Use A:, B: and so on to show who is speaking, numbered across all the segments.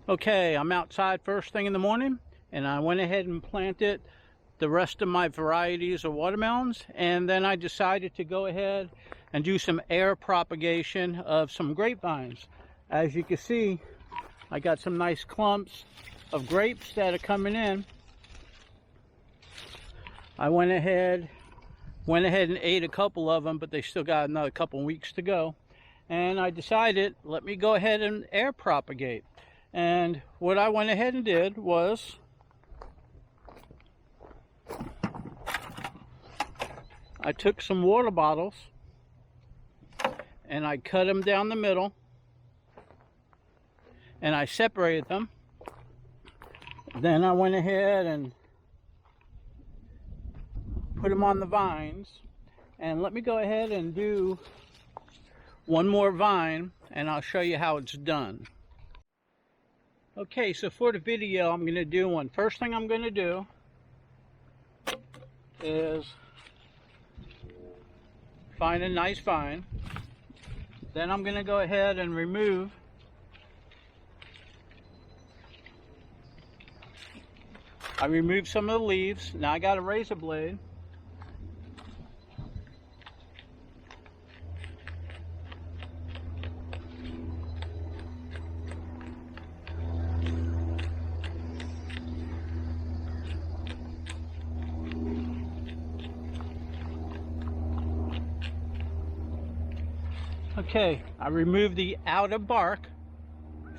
A: Okay, I'm outside first thing in the morning, and I went ahead and planted the rest of my varieties of watermelons, and then I decided to go ahead and do some air propagation of some grapevines. As you can see, I got some nice clumps of grapes that are coming in. I went ahead and ate a couple of them, but they still got another couple weeks to go. And I decided, let me go ahead and air propagate. And what I went ahead and did was I took some water bottles and I cut them down the middle and I separated them. Then I went ahead and put them on the vines. And let me go ahead and do one more vine and I'll show you how it's done. Okay, so for the video I'm going to do one. First thing I'm going to do is find a nice vine. Then I'm going to go ahead and remove some of the leaves. Now I got a razor blade. Okay, I removed the outer bark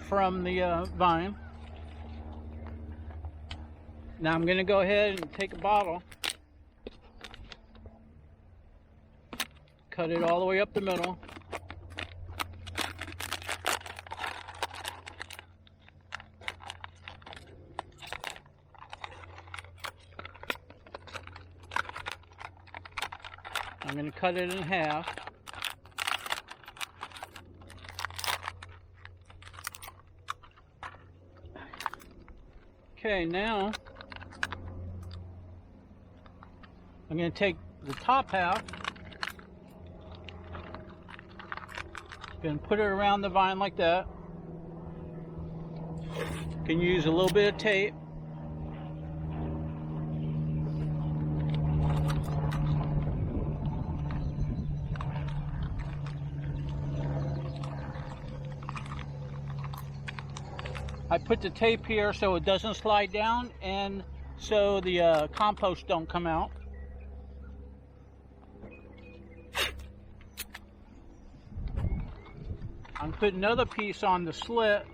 A: from the vine. Now I'm going to go ahead and take a bottle, cut it all the way up the middle. I'm going to cut it in half. Okay, now I'm going to take the top half and put it around the vine like that. You can use a little bit of tape. I put the tape here so it doesn't slide down and so the compost don't come out. I'm putting another piece on the slit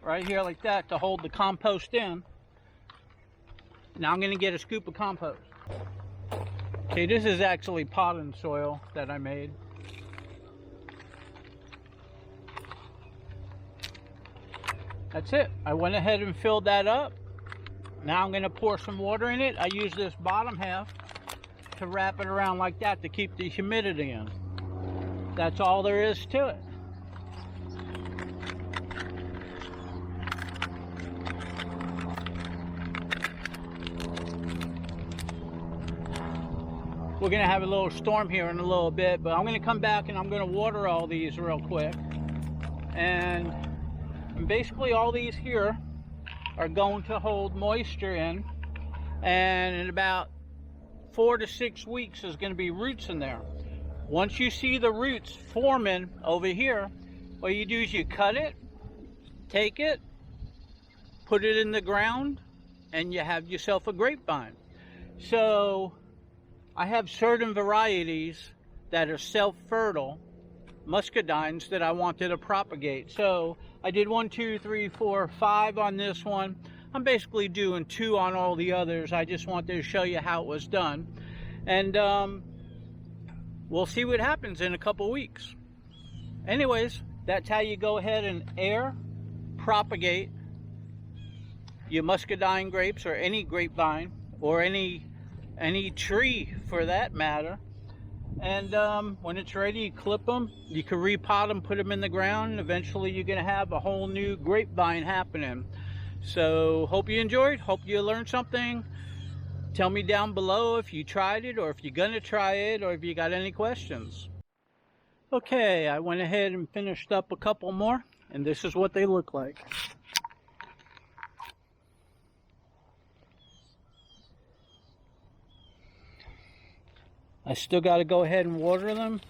A: right here like that to hold the compost in. Now I'm going to get a scoop of compost. Okay, this is actually potting soil that I made. That's it. I went ahead and filled that up. Now I'm going to pour some water in it. I use this bottom half to wrap it around like that to keep the humidity in. That's all there is to it. We're going to have a little storm here in a little bit, but I'm going to come back and I'm going to water all these real quick. And basically all these here are going to hold moisture in, and in about 4 to 6 weeks there's going to be roots in there. Once you see the roots forming over here, what you do is you cut it, take it, put it in the ground, and you have yourself a grapevine. So I have certain varieties that are self-fertile, muscadines, that I wanted to propagate. So I did 1, 2, 3, 4, 5 on this one. I'm basically doing 2 on all the others. I just wanted to show you how it was done. And we'll see what happens in a couple weeks. Anyways, that's how you go ahead and air propagate your muscadine grapes, or any grapevine, or any tree for that matter. And when it's ready, you clip them, you can repot them, put them in the ground, and eventually you're going to have a whole new grapevine happening. So hope you enjoyed, hope you learned something. Tell me down below if you tried it, or if you're going to try it, or if you got any questions. Okay, I went ahead and finished up a couple more. and this is what they look like. I still got to go ahead and water them,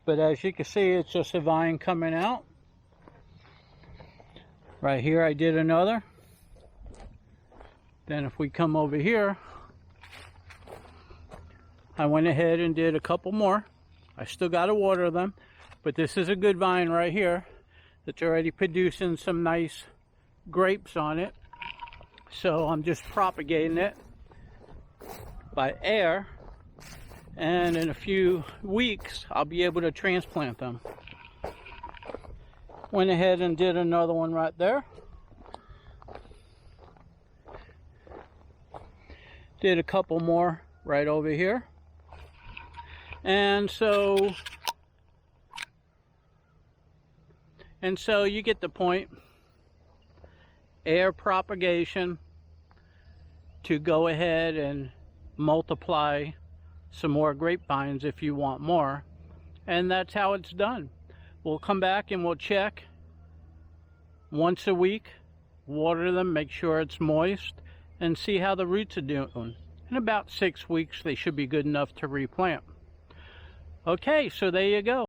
A: but as you can see, it's just a vine coming out. Right here I did another. Then if we come over here, I went ahead and did a couple more. I still got to water them, but this is a good vine right here that's already producing some nice grapes on it. So I'm just propagating it by air, and in a few weeks I'll be able to transplant them. Went ahead and did another one right there. Did a couple more right over here. And so you get the point. Air propagation to go ahead and multiply some more grapevines if you want more. And that's how it's done. We'll come back and we'll check once a week, water them, make sure it's moist, and see how the roots are doing. In about 6 weeks, they should be good enough to replant. Okay, so there you go.